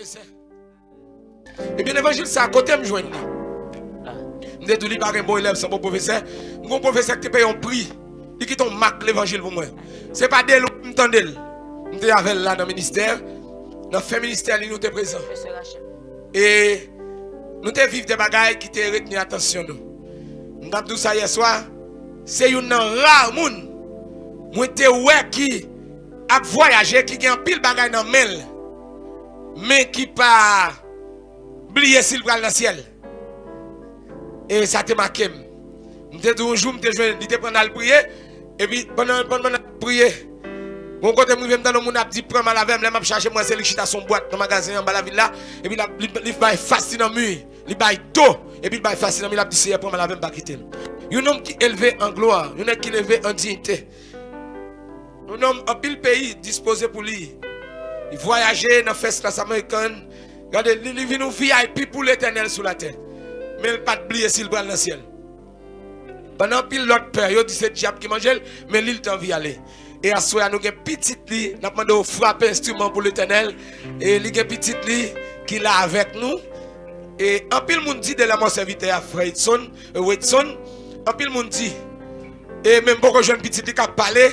professeur. Et bien l'évangile c'est à côté me joindre. Je dis pas un bon élève sans bon professeur. Mon professeur qui paye un prix. Il qui ton marque l'évangile pour moi. C'est pas des loups m'entendez. Nous sommes avec là dans le ministère. Dans le ministère nous sommes présents. Et nous te vivre des bagailles qui te retenir attention nous. Nous avons dit ça hier soir. C'est une rare monde. Moi te ouais qui a voyagé qui a pile bagaille dans mail. Mais qui pas oublier s'il va dans le ciel. Et ça te marqué. Je te dis un jour, je te prends à le prier. Et puis pendant prier, mon côté moi même dans le monde a dit prends mal avec moi, m'a chercher moi c'est lui chita son boîte dans magasin en bas la ville là et puis il va fasciner dans mur, il va d'eau et puis il va fasciner dans mur, il a dit c'est prends mal avec pas quitter. Un homme qui élevé en gloire, un homme qui élevé en dignité. Un homme en pile pays disposé pour lui. Il voyageait dans fête classe américaine. Regardez, il vient nous VIP pour l'éternel sur la terre. Mais il pas oublier s'il va dans le ciel. Pendant pile l'autre père, il dit c'est diable qui mange, mais l'île t'en vient aller. Et à soi, nous avons une petite lit, nous avons demandé frapper instrument pour l'éternel. Et il y a une petite lit qui est là avec nous. Et en pile monde dit de la mon serviteur à Fredson, Whitson, en pile monde dit, et même beaucoup de jeunes petits lit qui parlé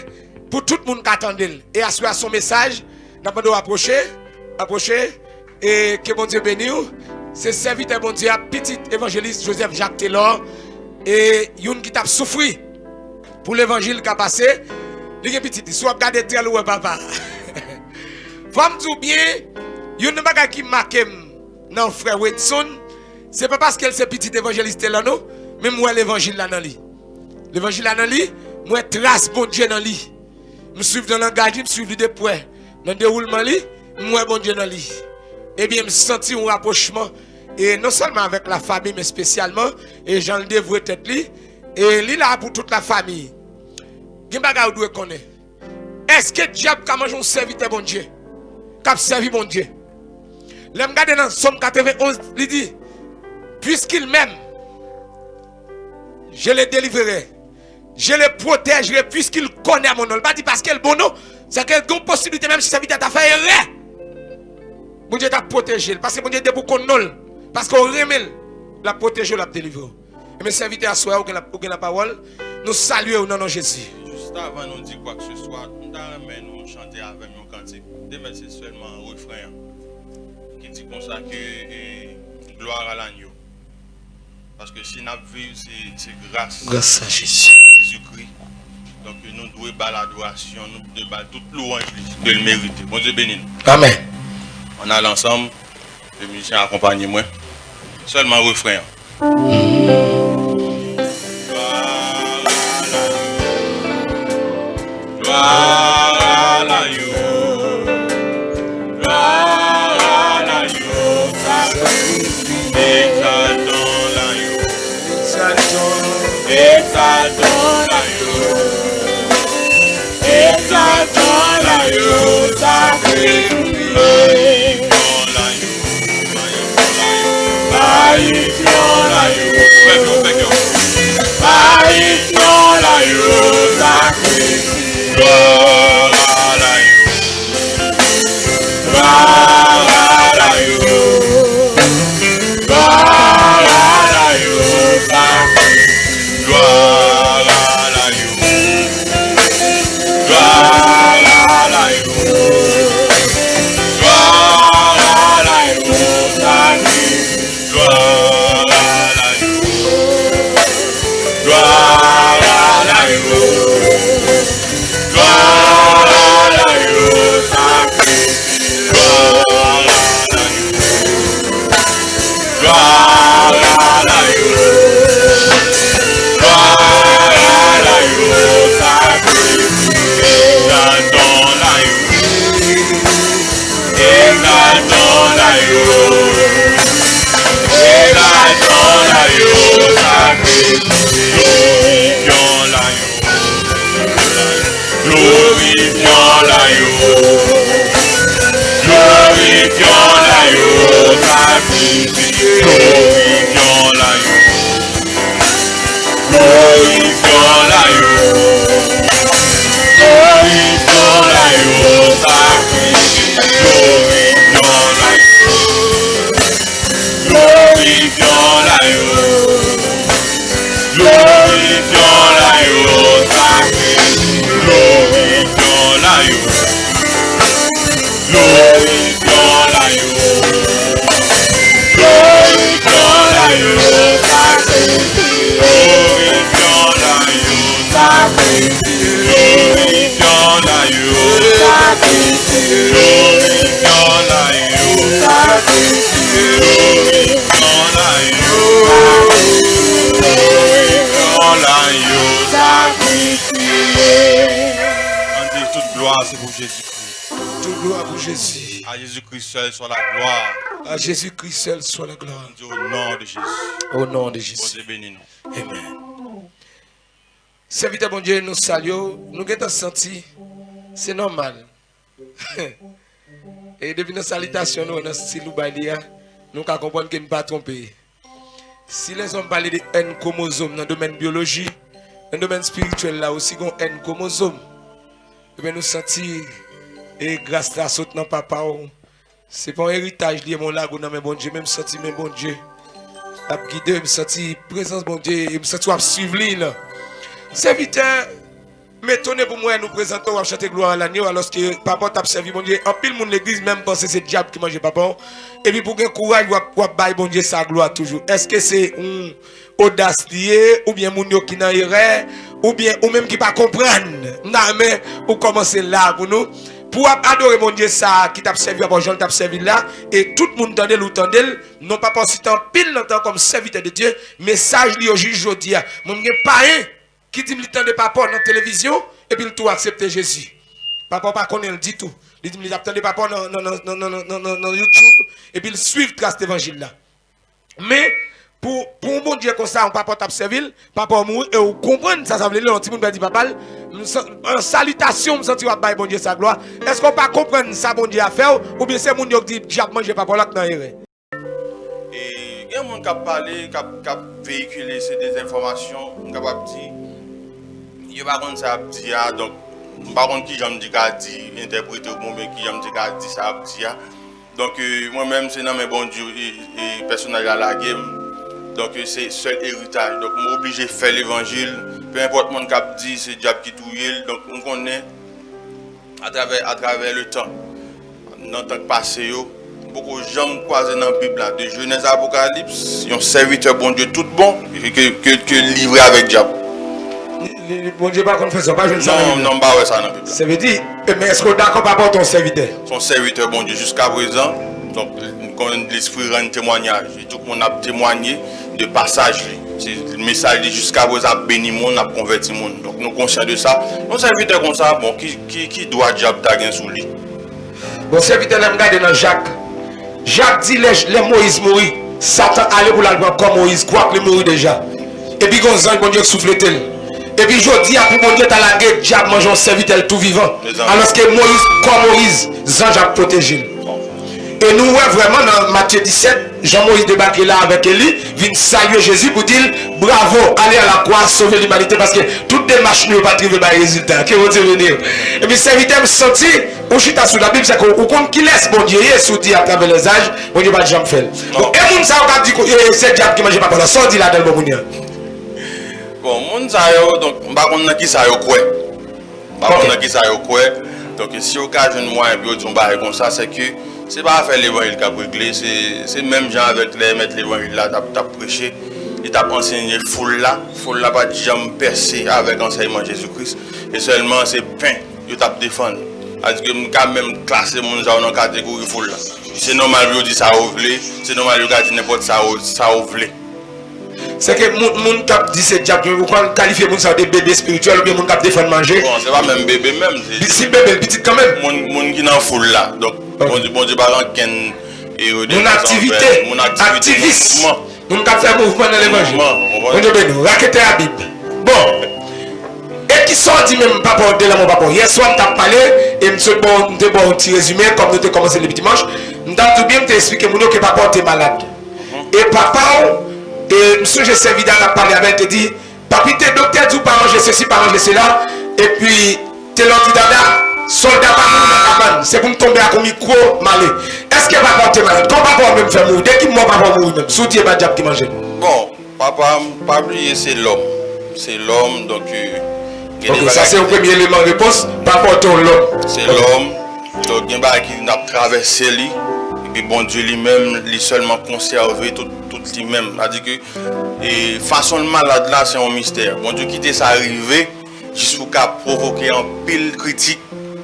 pour tout le monde qui attendait. Et à soi, son message, nous avons demandé approcher, et que bon Dieu bénisse. C'est serviteur bon Dieu, petit évangéliste Joseph Jacques Taylor. Et yon qui t'a souffert pour l'évangile qui a passé, il y a petit, soit regarder très loin papa. Faut me dire bien, yon ne pas qui marque non frère Whitson, c'est pas parce qu'elle c'est petit évangéliste là non, mais moi l'évangile là dans lui. L'évangile là dans lui, moi trace bon Dieu dans lui. Me suivre dans le langage, me suivre de près. Dans le déroulement lui, moi bon Dieu dans lui. Et bien me sentir un rapprochement. Et non seulement avec la famille, mais spécialement, et j'en dévoué tête li, et li là pour toute la famille. Gimbaga ou doit connaître. Est-ce que diable a mangé un serviteur bon Dieu? Qui a servi bon Dieu? L'aime garder dans Somme 91, il dit, puisqu'il m'aime, je le délivrerai, je le protégerai, puisqu'il connaît mon nom. Il pas dit parce qu'il est bon, non, c'est qu'il y a une possibilité, même si ça serviteur t'a fait erreur. Bon Dieu t'a protégé, parce que bon Dieu est pour qu'on non. Parce qu'on remet la protéger, la délivrer. Et mes serviteurs à soi, ou la parole, nous saluons au nom de Jésus. Juste avant nous dire quoi que ce soit, nous allons chanter avec nos cantiques. C'est seulement un refrain qui dit comme ça que gloire à l'agneau. Parce que si nous vivons, c'est grâce à Jésus. Jésus-Christ. Donc nous devons battre l'adoration, nous devons battre toute louange de le mériter. Bon Dieu bénis nous. Amen. On a l'ensemble, les musiciens accompagnent moi. Seulement refrain. Gloire à l'agneau, gloire à l'agneau, exaltons l'agneau, exaltons l'agneau, exaltons l'agneau, sacrifié. c'est pour Jésus-Christ. Toute gloire pour Jésus. À Jésus-Christ seul soit la gloire. À Jésus-Christ seul soit la gloire. Au nom de Jésus. Au nom de Bon Jésus. Dieu bénis nous. Amen. Serviteur bon Dieu, nous saluons. Nous avons senti. C'est normal. Et depuis nos salutations, nous, dans ce style nous comprenons que nous ne pas tromper. Si les hommes parlent de N chromosome dans le domaine biologie, dans le domaine spirituel, là aussi, il y a N chromosome. Et nous sentons, et grâce à ce que papa, c'est pas un héritage lié à mon lago, non, mais bon Dieu, même senti, mais bon Dieu. A guidé, me senti présence, bon Dieu, et me senti à suivre là. Serviteur, m'étonné pour moi, nous présentons à chanter gloire à l'agneau, alors que papa t'a servi, bon Dieu. En pile, mon l'église, même pense que c'est le diable qui mange papa. Et puis pour gagner courage, ou bailler, bon Dieu, sa gloire toujours. Est-ce que c'est une audace liée, ou bien moun yo qui n'a erreur, ou bien, ou même qui pas comprendre? Non, mais, ou commencer là pour nous. Pour adorer mon Dieu, ça, qui t'a servi à Jean, t'a servi là, et tout le monde tendait ou tendait, non pas pensé tant pile longtemps comme serviteur de Dieu, message li au juge aujourd'hui. Mon Dieu, pas un qui dit qu'il tendait papa dans la télévision, et puis il tout accepter Jésus. Papa pas connaît le dit tout. Il dit qu'il attendait papa dans YouTube, et puis il suit trace d'évangile là. Mais, pour un bon Dieu comme ça, on papa t'a servi, papa mourir, et vous comprenez ça, ça veut dire, petit monde va dire papa, en salutation, me sentir à bon Dieu sa gloire. Est-ce qu'on peut comprendre ça, bon Dieu a fait, ou bien c'est mon Dieu qui dit, j'ai mangé papa là, dans les Et il y a des gens qui ont parlé, qui ont véhiculé ces désinformations, qui ont dit, il n'y a pas de ça dit, donc, par contre, qui j'aime dire qu'a dit, interpréter au moment qui j'aime dire qu'a dit ça dit. Donc, moi-même, c'est dans mes bons Dieu et personnel à la game. Donc, c'est seul héritage. Donc, je suis obligé de faire l'évangile. Peu importe mon cap dit, c'est diable qui touille. Donc, on connaît à travers le temps. Dans le temps passé, beaucoup de gens croisés dans la Bible, de Genèse à Apocalypse, ils ont serviteur bon Dieu tout bon, que livré avec diable. Bon Dieu, pas qu'on fait ça, pas je ne sais pas. Non, pas ça dans la Bible. Ça veut dire, mais est-ce qu'on est d'accord par rapport à ton serviteur? Son serviteur bon Dieu jusqu'à présent. Donc, quand l'esprit rend témoignage, et tout le monde a témoigné de passage. Le message jusqu'à présent a béni le monde, a converti le monde. Donc, nous sommes conscients de ça. Nos serviteurs comme ça, bon, qui doit diable taguer sous lui? Bon, serviteur, là, regarde dans Jacques. Jacques dit, les Moïse mourit. Satan allait pour l'album comme Moïse, quoi que le mourit déjà. Et puis, quand bon Dieu souffle tel. Et puis, je dis, après, bon Dieu, t'as la guerre, diable mange un serviteur tout vivant. Alors que Moïse, comme Moïse, Jean a protégé. Et nous, vraiment, dans Matthieu 17, Jean-Moïse débarque là avec Élie, vient saluer Jésus pour dire bravo, allez à la croix, sauver l'humanité, parce que toute démarche ne va pas trouver des résultats. Qui vont venir. Et puis, serviteur me sentit, ou chita sous la Bible, c'est qu'on compte qui laisse bon Dieu, sous dit à travers les âges, bon Dieu va jamais faire. Donc, et moun ça, on dit que c'est diable qui mange pas pour la sortie là dans le bon Dieu. Bon, moun ça, donc, on va connaître qui ça, quoi. On va connaître qui ça, quoi. Donc, si au cas de moi, et puis on va comme ça, c'est que c'est pas faire l'évangile qui a réglé, c'est même gens avec les mettre l'évangile là, t'as prêché, et t'as enseigné foule là pas jamais percer avec l'enseignement de Jésus-Christ, et seulement c'est pain, que t'as défendu. Parce que quand même classer mon gens dans la catégorie foule là. C'est normal de dire ça ouvlé, c'est normal de dire n'importe ça ouvlé. C'est que moun cap dit c'est diable, vous qualifiez moun ça de bébé spirituel ou bien moun cap défendre manger. Bon, c'est pas même bébé même. Si bébé petit quand même. Moun qui dans foule là. Donc bon Dieu pas ken et mon activité, activisme. Moun cap faire mouvement dans l'évangile. On dit ben raqueter la Bible. Bon. Et qui sont dit même papa de là mon papa. Hier soir on t'a parlé et monsieur bon un petit résumé comme nous avons commencé le dimanche. On t'a tout bien t'expliquer mon que papa était malade. Et papa et monsieur, j'ai servi dans la parler avec, te dit, papi, t'es docteur, tu pas manger ceci, pas manger cela, et puis, t'es l'autre dada, soldat pas dans la c'est pour me tomber à un micro malé. Est-ce que papa t'es malade? Quand papa même fait mourir, dès qu'il m'a papa mourir même, sous Dieu, pas diable qui mange. Bon, papa, pas oublier, c'est l'homme. C'est l'homme, donc. Ok, ça c'est le premier élément de réponse, papa ton l'homme. C'est l'homme, donc il y a qui a traversé lui. Et bon Dieu lui-même, lui seulement conservé tout lui-même. C'est-à-dire que et façon de malade là, c'est un mystère. Bon Dieu quitter ça arrivé, jusqu'à provoquer un pile critique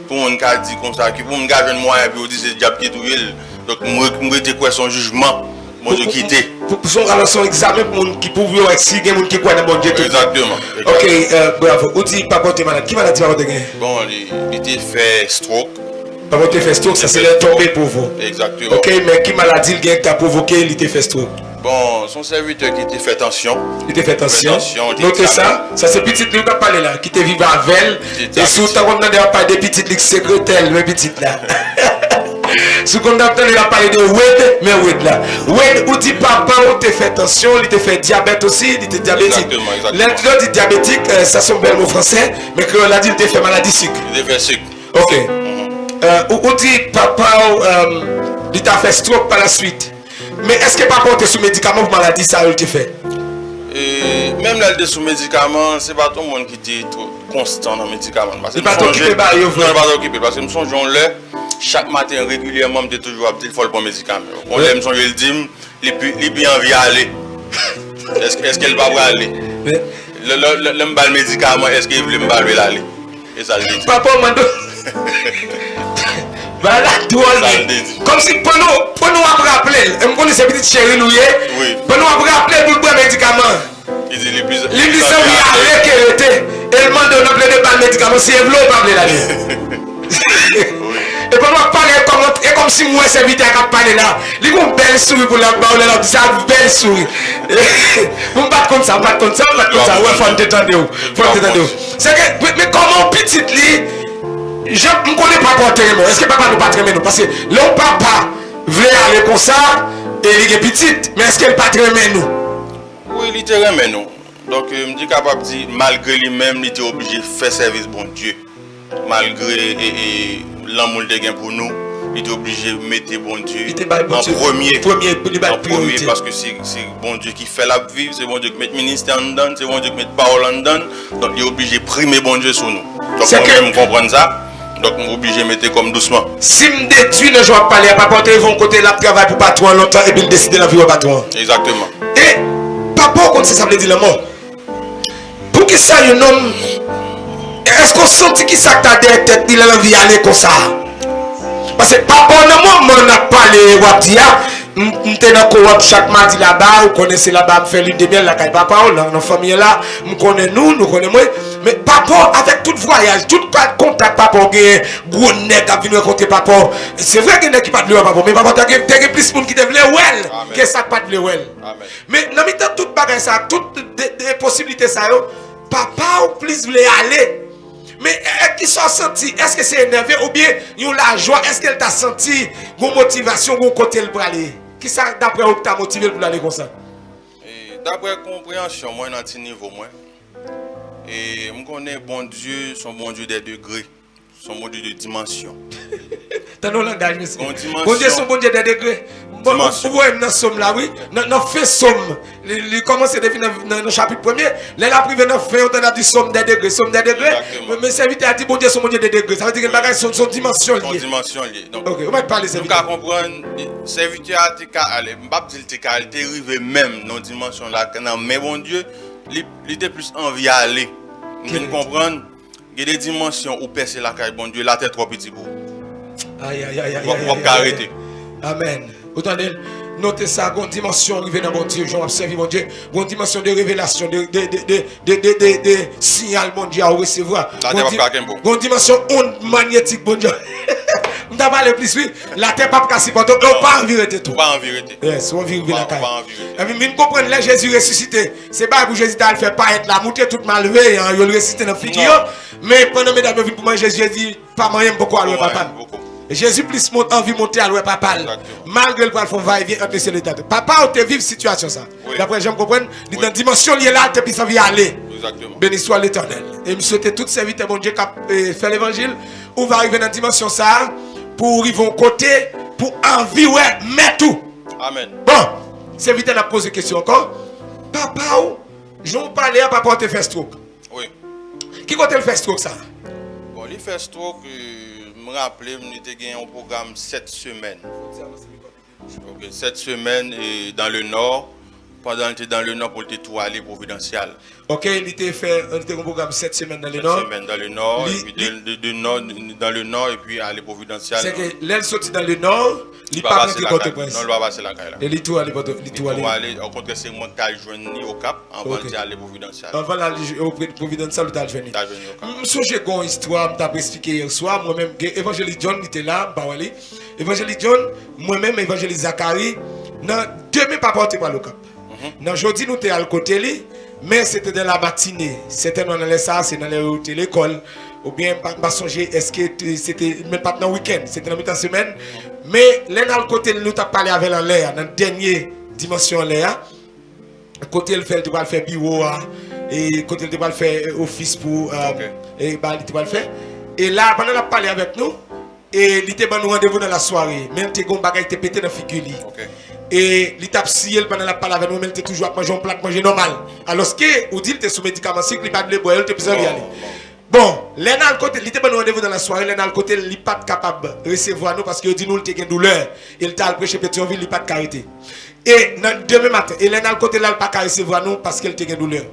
pour mon cas dit comme ça, que pour me gagner moi et puis on dit c'est diable qui est tout. Donc moi j'étais quoi son jugement, bon Dieu quitter. son relation examen pour moun qui pouvait si il y a moun qui croit dans bon Dieu. Exactement. OK, bravo. Ou dit papa t'es malade. Qui malade papa t'es gagné? Bon, il était fait stroke. Papa t'es fait stroke, ça c'est le tombé pour vous. Exactement. OK, mais qui maladie le gars qui t'a provoqué, il était fait stroke? Bon, son serviteur qui était fait tension. Il était fait tension. Notez ça. Ça c'est petit lui qui a parlé là, qui te vivre à Vel. Et sous ta on a pas des petites ligues secrétaires, le petit là. Sous qu'on a entendu parler de Wed, mais Wed là. Wed ou dit papa ou te fait tension, il te fait diabète aussi, il était diabétique. L'autre dit diabétique, ça sont bel mot français, mais que l'a dit il te fait maladie sucre. Il te fait sucre. OK. Ou dit papa il t'a fait stroke par la suite. Mais est-ce que papa était sous médicament pour maladie ça il te fait? Même là, il est sous médicaments, c'est pas tout le monde qui est constant dans les médicaments. Il pas t'occuper par eux. Non, il pas t'occuper parce que nous sommes chaque matin régulièrement, je toujours à petit faut le bon médicament. On l'aime, je le dis, il bien envie d'aller. Est-ce qu'elle va aller? Le médicament, est-ce qu'il veut me aller? Et ça le dit. Papa m'a dit. Voilà, comme si pour nous rappeler, je connais ces petites chéries louées, pour nous rappeler pour le médicament. Il dit les plus. Les plus aller qu'elle était, elle demande de nous appeler de médicament, si elle veut pas appeler là. Et pour nous parler comme si moi serviteur a parlé là, il y a une belle souris pour la parole là, ça une belle souris. Vous ne pas comme ça, pas comme ça, pas comme ça, ouais, faut t'étendre. C'est que, mais comment petite lit? Je ne connais pas porter le mot. Est-ce que papa nous pas tremper nous? Parce que le papa voulait aller comme ça et il est petite, mais est-ce qu'elle pas tremper nous? Oui, il trempe nous. Donc, je me dis capable de dire, malgré lui-même, il était obligé de faire service bon Dieu. Malgré l'amour de gain pour nous, il était obligé de mettre bon Dieu en premier. Premier, parce que c'est bon Dieu qui fait la vie, c'est bon Dieu qui met le ministère en dedans, c'est bon Dieu qui met la parole en dedans. Donc, il est obligé de primer bon Dieu sur nous. Donc, moi-même, comprendre ça. Donc, je suis obligé de mettre comme doucement. Si je détruis le jour à parler, à papa, ils vont côté là, travail pour patron longtemps et puis décider la vie au patron. Exactement. Et papa, quand ça veut dire le mot. Pour que ça, un homme, est-ce qu'on sentit que ça t'a derrière tête, il a envie d'aller comme ça? Parce que papa, on a parlé, on était dans le chaque mardi là-bas, vous connaissez là-bas, on fait l'une de miel, la papa, dans la famille là, nous connaissons nous, nous connaissons moi. Mais papa, avec tout voyage, tout contact, papa, gros nèg a venu rencontrer papa. C'est vrai qu'il y a qui pas de papa, mais papa, t'as plus de monde qui te voulait well, que ça pas de well. Mais dans le temps, toute bagage ça, toutes les possibilités ça, papa ou plus voulait aller. Mais qui sont senti? Est-ce que c'est énervé ou bien il y a la joie? Est-ce qu'elle t'a senti une motivation, un côté pour aller? Qui ça d'après vous t'a motivé pour aller comme ça? D'après compréhension, moi, dans ce niveau, moi. Et je connais bon Dieu, son bon Dieu des degrés, son bon Dieu de dimension. Dans nos langages, monsieur. Bon Dieu, son bon Dieu des degrés. Bon, vous voyez dans somme là, oui. Dans fait somme. Il commence depuis dans le chapitre 1er. Là, il a privé dans fin, on a dit somme des degrés. Somme des degrés. Mais serviteur a dit bon Dieu, son bon Dieu des degrés. Ça veut dire que le bagage son dimension liée. Son dimension liée. Donc, ok, on va parler de serviteur. Nous comprendre, serviteur a été allé, il arrivé même dans la dimension là. Mais bon Dieu, il était plus envie d'aller. Nous comprendre, il y a des dimensions où percer la caille, bon Dieu, la tête trop petit pour. Aïe, aïe, aïe, aïe. On va arrêter. Amen. Attendez, notez ça, une dimension arrivée dans mon Dieu, j'ai observé mon Dieu, une dimension de révélation, de signal, mon Dieu, à recevoir. Une dimension magnétique, mon Dieu. On t'a parlé plus, oui. La terre pas cassée, on pas en vérité tout. Pas en vérité. Yes, on vit la caille. Et puis, nous comprenons, là, Jésus ressuscité. C'est pas pour Jésus t'a fait pas être là, monter tout malveillé, il a ressuscité dans le figure. Mais pendant mesdames, vous pour moi, Jésus dit, pas moyen pour quoi, papa. Jésus plus envie de monter à l'ouest papa. Malgré le poil font va-et-vient entre les états. Papa, on te vive situation ça. D'après j'aime comprendre, dans la dimension liée là, tu peux s'en aller. Exactement. Béni soit l'Éternel. Et je souhaite toutes ces vites, mon Dieu, qui fait l'évangile, où va arriver dans la dimension ça, pour ils vont côté, pour envie, ouais, mais tout. Amen. Bon, ces vites, on a posé question encore. Papa, je vais parler à papa, te fait stroke. Oui. Qui compte le fait stroke ça? Bon, il fait stroke. Je me rappelle, j'ai gagné un programme 7 semaines. Ok, 7 semaines dans le nord Pendant qu'il était dans le nord pour le tout aller providentiel. Ok, il était fait un programme 7 semaines dans le Cette nord. semaine dans le nord, et puis dans le nord, et puis aller providentiel. C'est que l'aile sorti dans le nord, il Il n'est va pas passer rentré la Port-au-Prince. non, il va passer la caille là. Et il tout allé aller. Au contraire, c'est moi qui ai joint au Cap avant Ok. d'aller providentiel. Avant d'aller au Providential, il a venu. T'as venu au Cap. Je suis une histoire, je t'ai expliqué hier soir. Moi-même, Évangélie John était là, Évangélie John, moi-même, Évangélie Zachary, dans demain, pas porté par le Cap. Dans jeudi, nous étions à côté, mais c'était dans la matinée. C'était dans les ça, c'est dans l'école. Ou bien, pas songer, est-ce que c'était même pas dans le week-end, c'était dans la semaine. Mais là, dans le côté, nous avons parlé avec l'air, dans la dernière dimension l'air. Côté, il fait bureau, et côté, il va faire office pour. Et bah, il va le faire. Et là, pendant la parlé avec nous, et il était nous rendez-vous dans la soirée. Mais il était pété dans la figure. Et il t'a scié pendant la parole avec nous, mais il était toujours à manger un plat, manger normal. Alors que, ou dit, il était sous médicament, il n'a pas de boire, il était besoin d'y aller. Bon, l'un à côté, il était bon rendez-vous dans la soirée, l'un à côté, il n'est pas capable de recevoir nous parce qu'il dit nous, il était une douleur. Il t'a prêché Pétionville, il n'est pas de carité. Et demain matin, et l'un à côté, là, il n'a pas de recevoir nous parce qu'il était une douleur.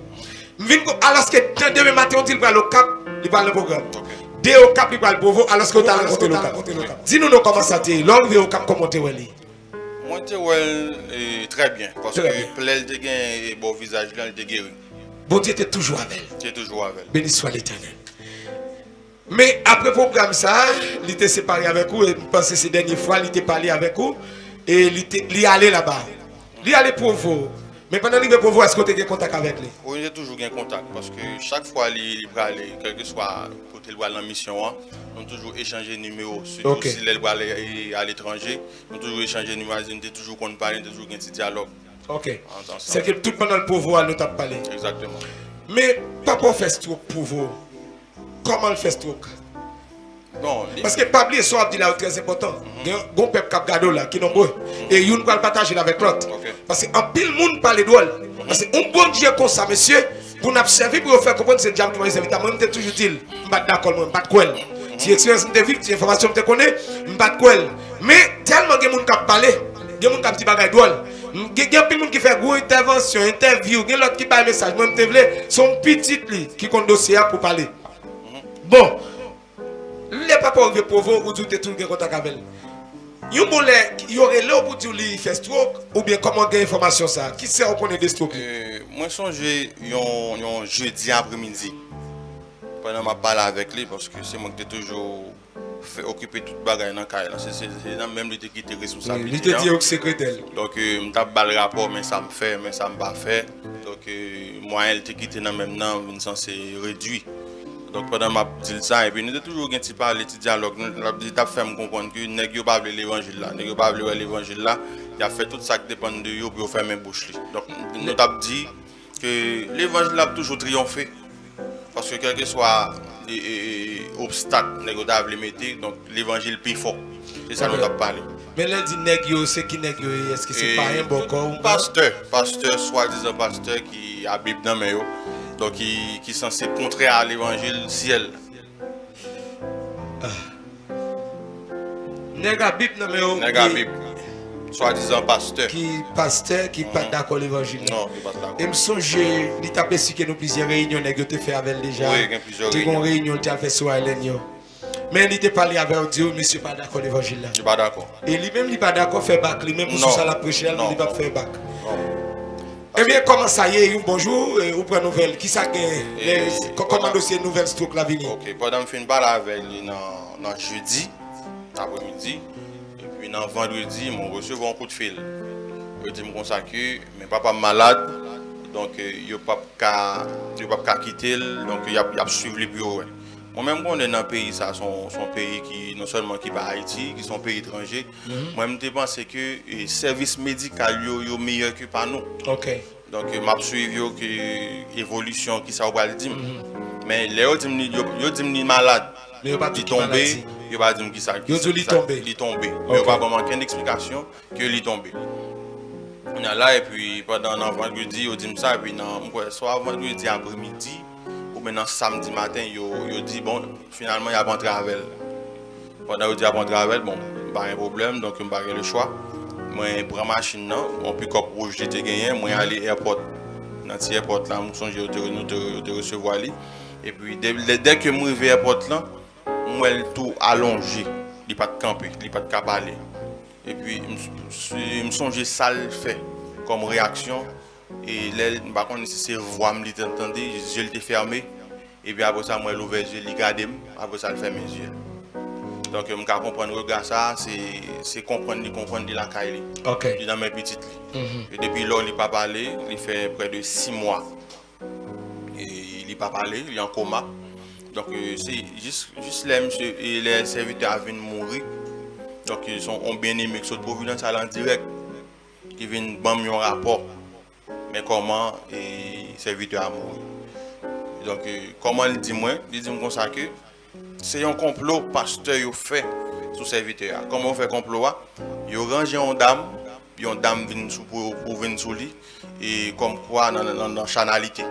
Alors que demain matin, on dit qu'il va le Cap, il va le programme. Dès au Cap, il va le Provo, alors que tu as rencontré le Cap. Dis-nous comment ça t'est, l'homme au Cap, comment t'es. Moi, très bien, parce que plein de bon visage là, il était guéri. Bon Dieu était toujours avec elle. Tu es toujours avec. Béni soit l'Éternel. Mais après le programme ça, il était séparé avec vous et je pense que ces dernières fois, il était parlé avec vous et il est allé là-bas. Il est allé pour vous. Mais pendant qu'il est pour vous, est-ce que tu as contact avec lui? Oui, j'ai toujours un contact parce que chaque fois il va aller, quel que soit côté le en mission, on a toujours échangé numéro. Surtout si il va aller à l'étranger, on a toujours échangé numéro, on a toujours parlé, toujours un petit dialogue. Ok. C'est que tout pendant le pouvoir, nous t'a parlé. Exactement. Mais papa fait stroke pour vous. Comment le fait stroke? Non, parce que pas oublier ça, c'est très important. Il y a un bon peuple qui a là, qui est nombreux. Et il va le partager avec l'autre. Parce qu'en pile monde parle de parce qu'un bon Dieu comme ça, monsieur, pour nous observer, pour vous faire comprendre que c'est le diable qui m'a servi. Moi, je suis toujours dit, je ne suis pas d'accord, je ne suis pas d'accord. Si l'expérience de vie, si l'information te connaît, je ne suis pas d'accord. Mais tellement de gens qui parlent, il y a des gens qui parlent de drôle. Il y a des gens qui font une intervention, interview, il y a d'autres qui parlent message. Moi, je son petit qui compte dossier pour parler. Bon, les papas qui pour vous, ou tout est tout le contact avec elle. Il y aurait là pour dire qu'il fait stroke, ou bien comment gagner information ça? Qui sait qu'on connaît des strokes? Moi, je songe un jeudi après-midi. Pendant que je parle avec lui, parce que c'est moi qui ai toujours fait occuper toute bagaille dans le cas. C'est même lui qui était responsable. Il te dit au secrétaire. Donc, je n'ai pas le rapport, mais ça me fait, mais ça ne me pas fait. Donc, moi, elle était quitté dans le même temps, je suis censé réduire. Donc pendant ma dit ça et puis nous avons toujours un petit parler petit dialogue nous avons fait me comprendre que nèg yo pas l'évangile là nèg yo pas l'évangile là il a fait tout ça qui dépend de yo pour faire mes bouches donc nous avons dit que l'évangile a toujours triomphé parce que quel que soit les obstacles nèg yo doivent les mettre donc l'évangile plus fort c'est ça nous avons parlé. Mais là dit nèg yo c'est qui nèg yo est-ce que c'est pas un bon corps pasteur soi-disant pasteur qui a Bible dans main yo. Donc, qui est censé contrer à l'évangile ciel. Nègre Bible, non mais Nègre Bible. Soi-disant pasteur. Qui pasteur, qui pas d'accord l'évangile. Non, qui pas d'accord. Et me songe, il t'a pensé que nous plusieurs réunions, nègre te fait avec déjà. Oui, il y a plusieurs réunions. Une réunion, tu as fait sur Hélène. Mais il t'a parlé avec Dieu, monsieur pas d'accord l'évangile là. Je suis pas d'accord. Et lui-même, il n'est pas d'accord faire bac. Lui-même, pour ça, la prêcher, il n'est pas faire bac. Eh bien, comment ça y est, bonjour, ou prenez nouvelle, qui ça gagne, comment dossier nouvelle stroke la venir? Ok, pendant que je parle avec lui dans jeudi, après-midi, et puis dans vendredi, je reçu un coup de fil. Je dis que mais papa malade, donc il ne peut pas quitter, donc il a suivi le bureau. Moi-même, quand on est dans un pays, ça, son pays qui, non seulement qui va Haïti, qui sont pays étrangers, moi-même, je pense que le service médical est meilleur que par nous. Ok. Donc, je suis suivi l'évolution qui ça va dire. Mais les autres, ils disent malade. Mais il pas dit tombé, il va dire qui ça. Il dit tombé. Il tombé. Mais il n'y a pas aucune explication que il est tombé. On est là et puis pendant vendredi, il dit ça, et puis soit vendredi après-midi, ou maintenant samedi matin, il dit bon, finalement, il y a bon travail. Pendant qu'il dit bon travail, bon, pas un problème, donc il n'y a pas le choix. moi prends machine non, on pick-up rouge j'étais gagné, moi aller airport. Dans petit airport là, moi songe de recevoir lui. Et puis dès que moi arrivé airport là, moi tout allongé, il pas de camper, il pas de parler. Et puis me songe ça le fait comme réaction et là par contre si c'est voix me l'entendre, je l'ai fermé et puis après ça moi l'ouvert les yeux, il regarde, après ça le fait mes yeux. Donc, je comprends le regard, ça, c'est comprendre la caille. Ok. Il est dans mes petites lits. Et depuis là, il n'a pas parlé, il fait près de 6 mois. Et il n'a pas parlé, il est en coma. Donc, c'est juste là, monsieur, et les serviteurs viennent mourir. Donc, ils ont bien aimé que ce Providence à en direct. Ils viennent bâmer un rapport. Mais comment les serviteurs a mouru. Donc, comment il dit moi? Il dit comme ça que c'est un complot pasteur yo fait sous serviteur. Comment on fait complot? Yo range une dame, puis une dame vient pour venir sous lui et comme quoi dans chanalité.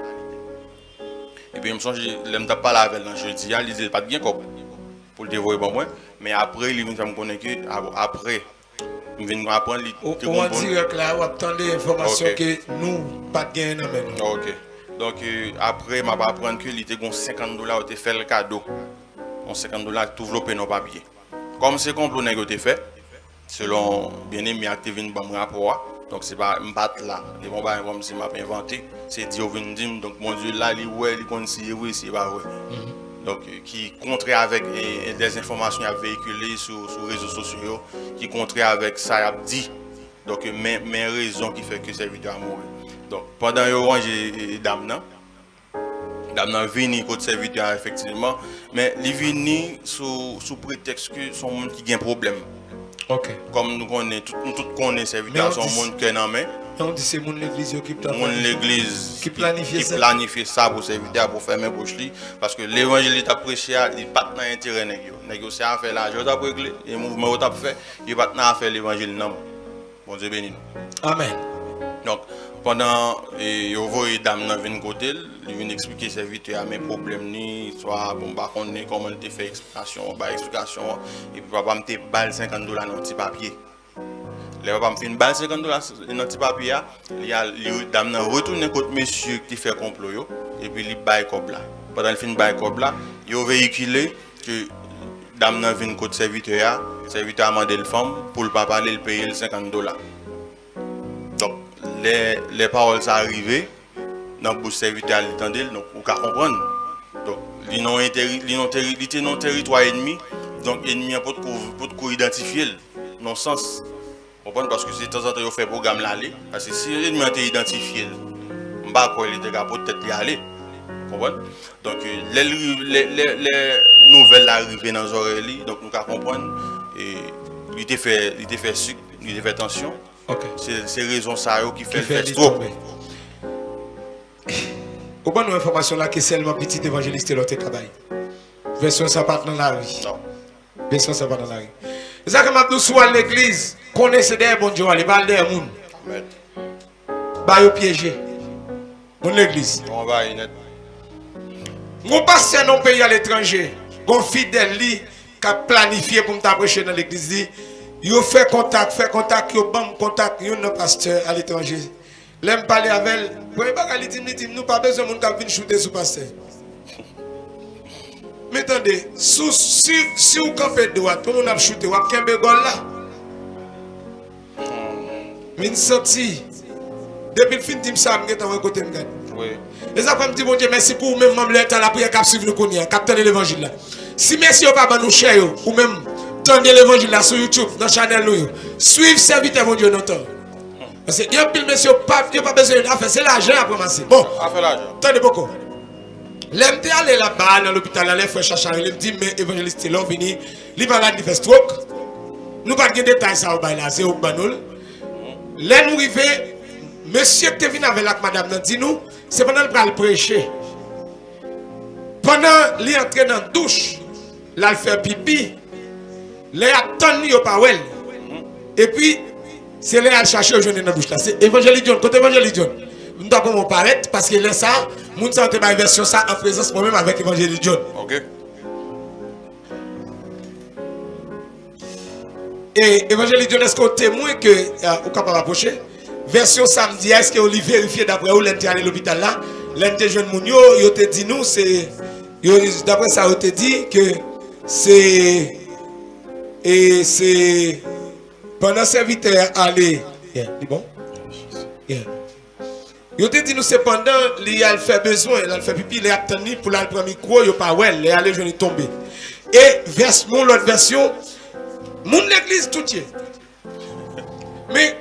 Et puis je me songe l'aime pas parler avec elle jeudi, il dit pas bien comme pour le dévoiler pour moi, mais après il vient me connaître que après il vient apprendre on direct là, on attend des informations que nous pas gagner dans même. OK. Donc après m'a apprendre que il était $50 était fait le cadeau. $50 tout développer nos papiers. Comme c'est complot négocié fait, selon bien aimé activine bon rapport, donc c'est pas m'battre là, et bon bah comme si m'a inventé, c'est Dio vient dire donc mon Dieu là il conseille oui c'est pas vrai. Donc qui contraire avec des informations à véhiculer sur les réseaux sociaux, qui contraire avec ça a dit. Donc mes raisons qui fait que serviteur a mouru. Donc pendant orange et dame nan Dame vini côté serviteur effectivement, mais il vini sous prétexte que son monde qui a un problème. OK. Comme nous connaissons tout connaît serviteur son monde qui est en main. On dit c'est mon l'église qui planifie ça pour serviteur pour faire mes bouches parce que l'évangile t'a prêché il pas dans intérêt nèg c'est à faire l'argent t'a régler et mouvement t'a fait il pas dans faire l'évangile non. Bon Dieu béni. Amen. Donc pendant yo voyé dame nan vinn côté il vient expliquer serviteur mes problèmes ni soit bon ba connait comment il te fait explication et puis papa me te balle $50 dans petit papier. Le papa me fait une balle $50 dans petit papier il y a dame nan retourner côté monsieur qui fait complot yo et puis il bail cob là. Pendant il fin bail cob là, yo véhiculé que dame nan vinn côté serviteur a mandé le femme pour le papa aller le payer le $50. Donc les paroles sont arrivées dans le serviteur à l'étendue, donc vous pouvez comprendre. Donc, ils sont dans territoire ennemi, donc l'ennemi n'a pas de identifier, non sens. Vous comprenez parce que c'est de temps en temps, ils font un programme là, parce que si l'ennemi a été identifié, je ne sais pas quoi il était capable peut-être y aller. Vous comprenez? Donc, les nouvelles arrivées dans les oreilles, donc nous pouvons comprendre, et il était fait sucre, il était fait tension. OK. C'est raison ça qui fait le trop. Au bon information là que seulement petit évangéliste l'autre travail. Version ça pas dans la rue. Non. Version ça pas dans la rue. Ça que m'a dit soit l'église connaissez des bon Dieu, il parle des monde. Amen. Ba yo piégé. Mon l'église. On va y net. Mon pasteur dans pays à l'étranger, gon fidèle li qui a planifié pour m'approcher dans l'église. Yo fait contact, yo bam contact, yo non pasteur à l'étranger. L'aime parler avec elle, pour bagarre dit nous pas besoin de monde qui vient shooter sous pasteur. Mais attendez, si vous campez droit, tout le monde a shooté, vous avez kembe gol là. Mais sorti depuis le fin de ça, je suis côté de oui. Les après me dit bon Dieu merci pour vous même l'état la prière cap suivre nous connait, capteur de l'évangile là. Si merci pas ba nous cher ou même tendez l'évangile là sur YouTube, dans channel nous. Suivre serviteur mon Dieu notre. Parce que y a pile monsieur pas besoin de faire c'est l'argent à commencer. Bon, à faire l'argent. Attendez beaucoup. L'aime aller là-bas dans l'hôpital là les frères chercher il me dit mais évangéliste là vini, il malade il fait stroke. Nous pas de détails ça au bail là, c'est au banol. Là nous arrivé monsieur qui est venu avec la madame nan dit nous, c'est pendant le prêcher. Pendant il entrer dans la douche, là il fait pipi. Là attend yo pas well. Et puis c'est là à chercher au jeune dans la douche là. C'est évangélie John, côté évangélie John. Nous doit comment paraître parce que là ça, moun ça te version ça en présence moi-même avec évangélie John. OK. Et évangéliste John, est-ce qu'on témoin que vous capable approcher? Version samedi, est-ce que vous vérifiez d'après où l'entité allé à l'hôpital là? L'entité jeune Mounio, il te dit nous, c'est. D'après ça, il te dit que c'est. Et c'est. Pendant serviteur aller. Yeah, c'est bon? Yeah. Il te dit nous, c'est pendant qu'il a fait besoin, il a fait pipi, il a attendu pour le premier micro, il n'a pas ouais, il allé jeune tomber. Et mon l'autre version, mon l'église tout est. Mais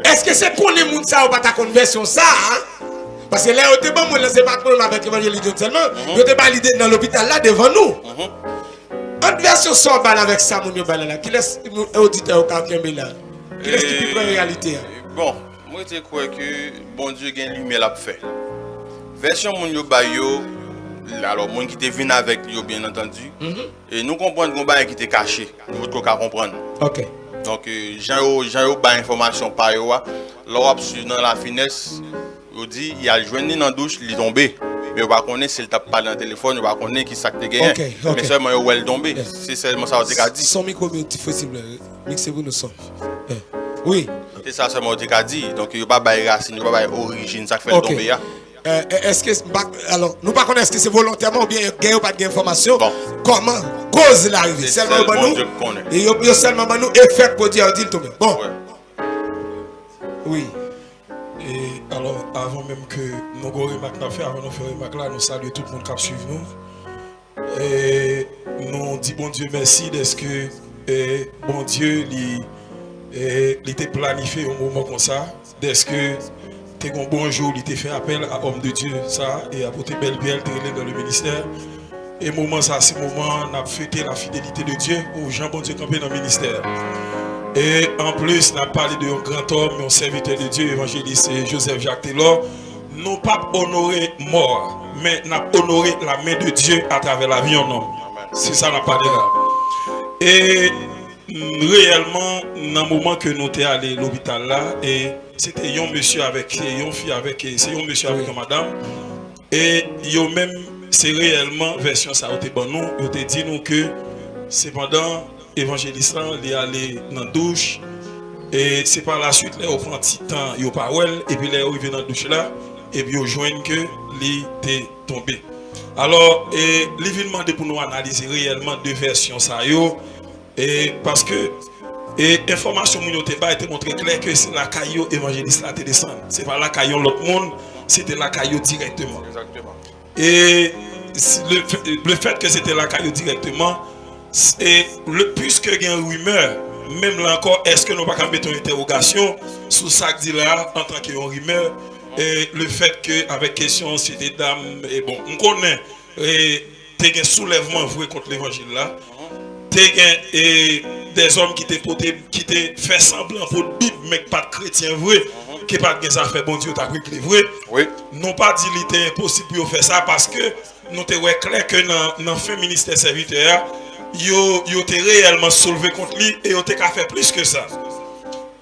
est-ce que c'est qu'on est moun ça ou pas ta conversion ça hein? Parce que là on te bon moi c'est pas problème avec évangéliste seulement, on te pas l'idée dans l'hôpital là devant nous. En version sort balle avec ça mon yo balle là qui laisse auditeur au Kakembe là. Qui laisse qui prend réalité. Bon, moi je crois que bon Dieu gagne lumière l'a fait. Version mon yo ba yo alors monde qui te venu avec yo bien entendu et nous comprenons qu'on ba qui était caché, nous qu'on comprendre. OK. Donc, j'ai eu des informations par eux. L'Europe, dans la finesse, il dit il a joué dans la douche, il est tombé. Mais on va connaître s'il tape pas dans le téléphone, on va connaître qui s'est gagné. Mais seulement il est tombé. C'est seulement ça qu'on a dit. Son micro est possible. Mixez-vous le son. Oui. C'est ça seulement qu'on a dit. Donc, il n'y a pas de racine, il n'y a pas d'origine, ça fait tomber. Est-ce que alors nous pas connaissons que c'est volontairement ou bien gain ou pas d'information comment cause l'arrivée seulement nous et yo seulement nous effet pour dire dit tomber bon oui et alors avant même que nous remarque n'a fait avant de faire remarque là nous saluons tout le monde qui suit nous et nous dit bon Dieu merci d'est-ce que bon Dieu il était planifié au moment comme ça d'est-ce que t'es un bon jour, il t'a fait appel à homme de Dieu, ça, et à porter belle bielle, t'es dans le ministère. Et moment ça, c'est moment, on a fêté la fidélité de Dieu aux gens bon Dieu campé dans le ministère. Et en plus, on a parlé d'un grand homme, un serviteur de Dieu, évangéliste Joseph Jacques Taylor. Non pas honoré mort, mais on a honoré la main de Dieu à travers la vie en homme. C'est ça qu'on a parlé là. Et réellement, dans le moment que nous sommes allés à l'hôpital là, et c'était un monsieur avec une fille avec, c'est un monsieur avec une madame, et yo même, c'est réellement version ça a été bon nous, yo te dit nous que cependant évangéliste il est allé dans la douche et c'est par la suite là au prend petit temps yo pas well et puis là il vient dans la douche là et puis yo joigne que il était tombé. Alors et il vient demander pour nous analyser réellement deux versions ça yo et parce que et information moun yo te ba était montré clair que c'est la caillou évangéliste là te descend. C'est pas la caillou l'autre monde, c'était la caillou directement. Exactement. Et le fait que c'était la caillou directement et puisque il y a une rumeur même là encore est-ce que nous pas mettre une interrogation sur ça que dit là en tant que rumeur et le fait que avec question c'était dame et bon on connaît et t'es un soulèvement vrai contre l'évangile là. Et des hommes qui t'ont fait semblant pour Bible mais pas de chrétien vrai qui pas de affaire bon Dieu t'a cru que vrai oui non pas dit qu'il était impossible pour faire ça parce que nous te ouais clair que dans fin ministère serviteur yo t'es réellement soulevé contre lui et yo t'es qu'à faire plus que ça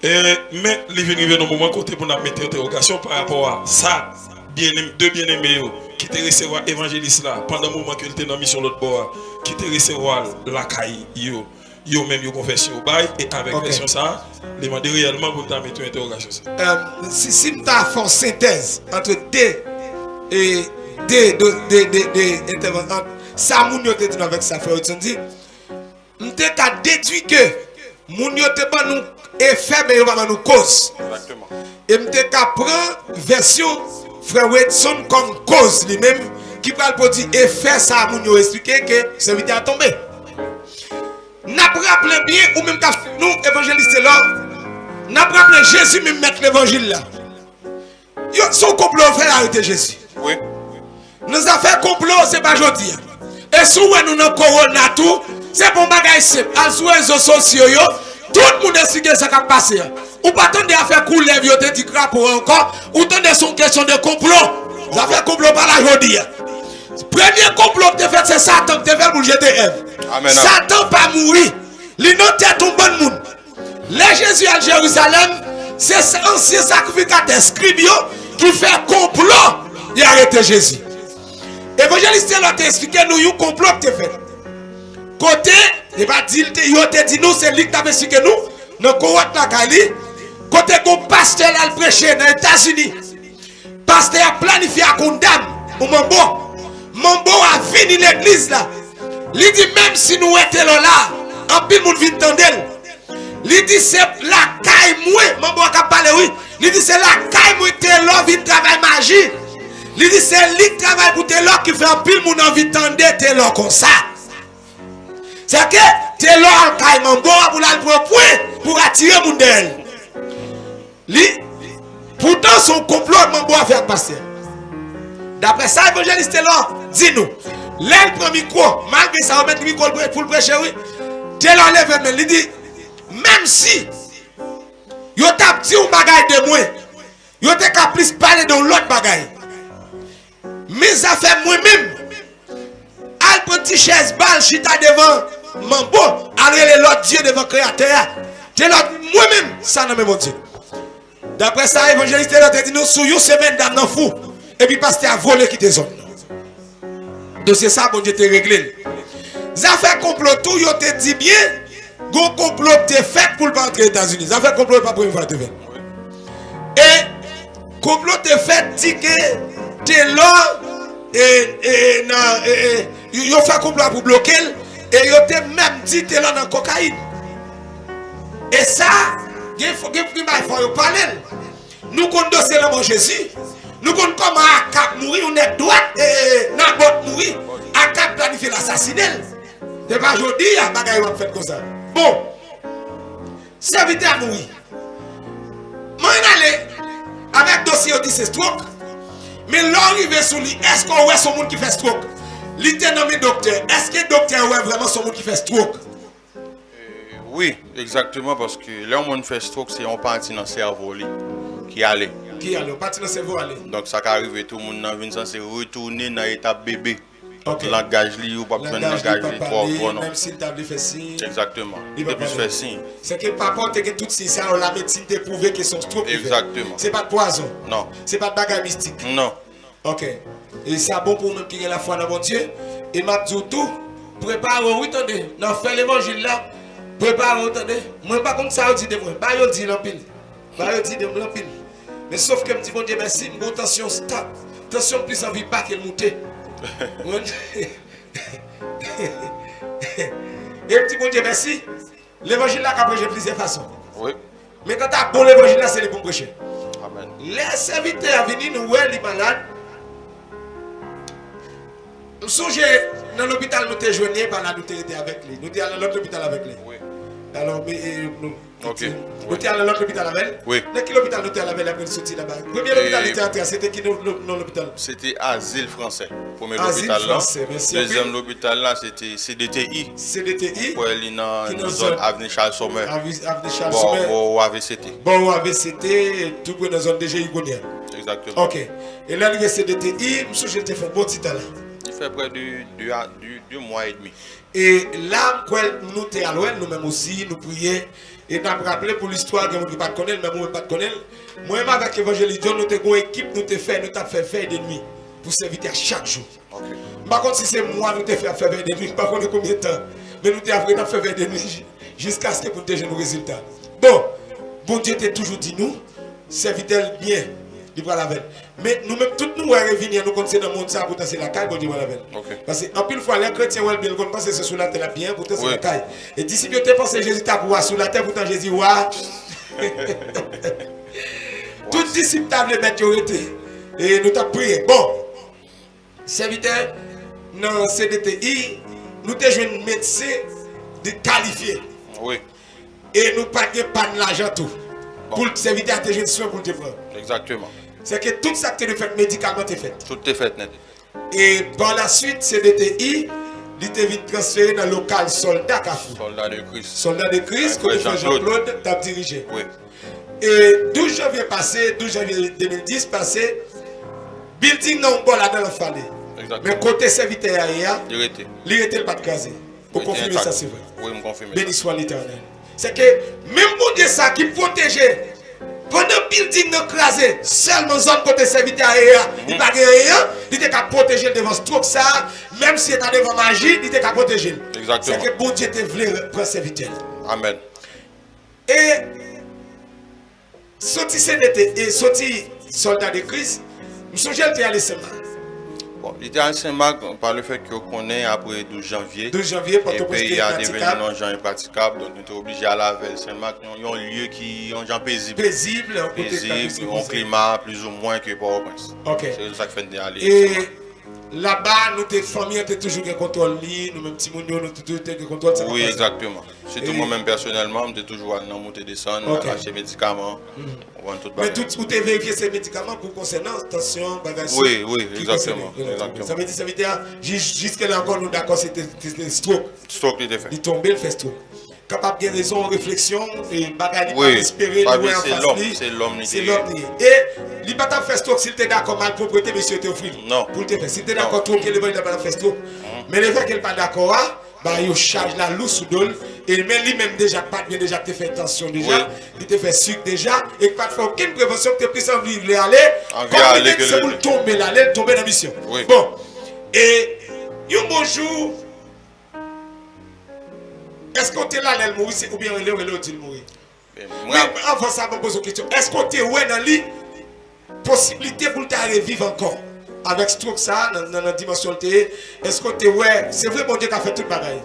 mais il vient dans moment côté pour nous mettre interrogation par rapport à ça deux bien-aimés qui te recevoir évangéliste là pendant le moment que il était dans mission l'autre bord qui te recevoir la caille yo même yo confession au bail et avec version ça les demander réellement pour ta mettre une interrogation si tu as fait synthèse entre des intervenants ça moun yo te dit avec ça frère tu dis on te ka déduit que moun yo te pas nous effet mais yo pas nous cause exactement et on te ka prend version frère Wedson comme cause lui-même qui parle pour dire effet ça moun yo expliquer que serviteur a tombé. N'a pas rappelé bien ou même nous évangélistes là, n'a pas rappelé Jésus même mettre l'évangile là. Son complot fait arrêter Jésus. Oui. Nous avons fait complot c'est pas aujourd'hui. Et si nous dans corona tout, c'est bon bagage simple. À sur les réseaux sociaux yo, tout le monde explique ça qui passé. Ou pas attendre à faire couler yo te dit crapaud encore, ou tendre son question de complot. Ça fait complot par la aujourd'hui. Premier complot que tu fait c'est Satan qui te fait pour jeter Ève. Satan pas mourir. Il n'a pas tout bon monde. Les Jésus à Jérusalem, c'est ancien sacrificateur scribio qui fait complot. Il a arrêté Jésus. Évangéliste l'a expliqué nous un complot que tu fait. Côté Il va dire, il te dit nous, c'est lui qui t'a expliqué nous. Dans Kowat Nakali, côté qu'on pasteur là le prêcher dans les États-Unis. Pasteur a planifié à condamner pour Mambo. Mambo a fini l'église là. Il dit même si nous étions là, en pile monde vient tendre. Il dit c'est la caille moi, Mambo a parlé oui. Il dit c'est la caille moi Taylor vient travailler magie. Il dit c'est lui qui travaille pour Taylor qui fait en pile monde envie tendre Taylor comme ça. C'est que Taylor en caille Mambo pour la prendre point pour attirer monde d'elle. Pourtant son complot Mambo a fait passer. D'après ça, évangéliste Taylor, dis-nous, l'aile prend micro, malgré ça, on met le micro pour le prêcher, oui. Taylor lève, mais il dit, même si, yo t'a dit un bagage de moi, yo t'a qu'à plus parler de l'autre bagage. Mais ça fait moi-même, al petit chaise balle, chita devant Mambo, aller l'autre Dieu devant créateur. Taylor, moi-même, ça n'a même pas Dieu. D'après ça, évangéliste Taylor te dit, nous, sous une semaine d'âme dans fou. Et puis pasteur a volé qui te zone. Dossier ça, bon Dieu te réglé. Ça fait complot tout, yo te dit bien, go complot te fait pour le rentrer aux États-Unis. Ça fait complot pas pour une fois te fait. Et complot te fait dit que t'es là et yo fait complot pour bloquer et yo te même dit t'es là dans cocaïne. Et ça, il faut parler. Nous connaissons dossier là mon Jésus. Nous connaissons comment Akab mourir, on est droit et Nabot mourir. Akab planifie l'assassinat. C'est pas aujourd'hui, il y a des choses qui fait comme ça. Bon, serviteur mourir. Moi, je allé avec dossier, on dit c'est stroke. Mais l'arrivée sur lui, est-ce qu'on voit son monde qui fait stroke? Il était nommé docteur. Est-ce que le docteur voit vraiment son monde qui fait stroke? Oui, exactement, parce que là, on fait stroke, c'est un parti dans le cerveau qui allait. Qui allait, on parti dans le cerveau aller. Donc ça arrive, tout le monde dans une sens, c'est retourner dans l'état bébé. Ok. Langage ou pas besoin de langage trop non. Même si le table fait signe. Exactement. Il Il va plus faire signe. C'est que papa te tout si ça la médecine te prouvé que son stroke. Exactement. C'est pas de poison. Non. C'est pas de bagarre mystique. Non. OK. Et c'est bon pour nous qui a la foi dans mon Dieu. Et m'a dit tout, préparez-vous, attendez, dans faire l'évangile là, préparez-vous, attendez. Moi pas comme ça dit de moi, pas yo dit l'empile. Pas yo dit de l'empile. Mais sauf que me dit bon Dieu merci, mon tension stop. Tension plus envie pas qu'elle monte. Et petit bon Dieu merci. L'évangile là qu'a prêché plusieurs façons. Oui. Mais quand tu as bon l'évangile là, c'est le bon prêcher. Amen. Les serviteurs viennent nous voir les malades. Nous sommes dans l'hôpital, nous sommes joignés par là, nous sommes avec lui. Nous sommes allés à l'autre hôpital avec lui. Oui. Alors, nous sommes allés à l'autre hôpital avec lui. Oui. Dans quel hôpital nous sommes allés après le sorti là-bas? Premier hôpital était entré, c'était qui dans l'hôpital? C'était Asile Français. Premier Asile hôpital là. Français, merci. Deuxième l'hôpital là, c'était CDTI. CDTI. Pour aller dans la zone Avenue Charles Sommer. Avenue Charles Sommer. Bon, AVCT. Bon, AVCT, tout pour dans la zone de Géigonienne. Exactement. Ok. Et là, le CDTI, je suis fait un bon petit temps là. Il fait près de 2 mois et demi. Et là, nous sommes à l'ouest, nous-mêmes aussi, nous prions. Et nous avons rappelé pour l'histoire que nous ne connaissons pas, mais nous ne connaissons pas. Moi-même, avec l'évangile John, nous avons une équipe, nous avons fait faire de nuit pour servir à chaque jour. Okay. Par contre, si c'est moi, nous avons fait faire de nuit, par contre, combien de temps? Mais nous avons fait faire de nuit jusqu'à ce que nous ayons nos résultats. Bon Dieu t'a toujours dit nous, serviteur bien. Mais nous-mêmes, tous nous revenir, nous connaissons dans le monde ça pour c'est la caille, bon Dieu, okay. Parce que, en pile fois, les chrétiens, ils pensent que c'est sous la terre bien, pourtant c'est la caille. Et d'ici que tu penses que Jésus t'a pour sous la terre, pourtant Jésus, ouah. Tout disciple t'a le mettre et nous t'avons prié. Bon, serviteur, dans le CDTI, nous t'avons joué un médecin de qualifié. Oui. Et nous pas de l'argent tout. Bon. Pour le serviteur, tu as joué soin pour te prendre. Exactement. C'est que tout ça que tu as fait médicalement, tu fait. Tout est fait net. Et par la suite, CDTI, il était vite transféré dans le local soldat Kafou. Soldat de Christ. Soldat de Christ, que Jean-Claude t'a dirigé. Oui. Et 12 janvier passé, 12 janvier 2010 passé, building non bon là dans le fallait. Exactement. Mais côté serviteur aérien, il était pas de casé. Pour confirmer ça, c'est vrai. Oui, me confirmer. Béni soit l'Éternel. C'est que même pour Dieu ça qui protégeait. Pendant le building de crasé, seulement zone côté serviteur aérien, il n'y a pas rien, il était capable de protéger devant stroke ça, même si il était devant magie, il était capable de protéger. Exactement. C'est que bon Dieu te voulait prendre serviteur. Amen. Et sorti CDT et sorti soldat de Christ, je suis allé à Saint-Marc. Bon, il était à Saint-Marc par le fait qu'on connaît après 12 janvier. 12 janvier, pour et te puis il y a devenu praticable. un gens impraticable, donc nous sommes obligés à la veille Saint-Marc. Il y a un lieu qui est un gens paisible. Paisible, Paisible, un climat plus ou moins que Port-au-Prince. Ok. C'est ça qui fait aller. Et là-bas, nous, tes familles, nous toujours un contrôle, nous, même petits nous, nous, toujours un contrôle. Oui, exactement. Surtout moi-même personnellement, je suis toujours allé dans monter descendre, Ok. acheter médicaments. On vend tout Mais bagage. tout, où tu vérifié ces médicaments pour concernant tension, bagage. Oui, oui, qui exactement, concerne- exactement. Ça veut dire, jusqu'à là encore, nous d'accord, c'était stroke. Stock était fait. Il tombait, il fait stroke. Capable de réson, réflexion, et bagage, il Oui, pas espérer, pas louer bien, en c'est face l'homme, lui. c'est l'homme, C'est il l'homme. Et, il pas t'a fait stroke s'il était d'accord, mal propriété, monsieur te offrir. Non. Pour te faire. S'il était Non. d'accord, trop qu'il n'a pas fait stroke. Mais le fait qu'il n'est pas d'accord, bah, il charge la lousse sous dol. Et même lui-même déjà, pas bien déjà, te fait tension déjà. Oui. Il te fait sucre déjà. Et pas de faire aucune prévention que tu plus envie de aller. Envie Comme d'aller peut-être que c'est le- pour le tomber là, aller tomber dans la mission. Oui. Bon. Et, un beau jour, est-ce qu'on est là, elle mourir, ou bien elle est dit mourir? Mais Mais moi, avant ça, je me pose une question. Est-ce qu'on est ouais dans la possibilité pour te revivre encore? Avec stroke ça, dans la dimension de est-ce qu'on est ouais? C'est vrai, mon Dieu, qui a fait tout pareil.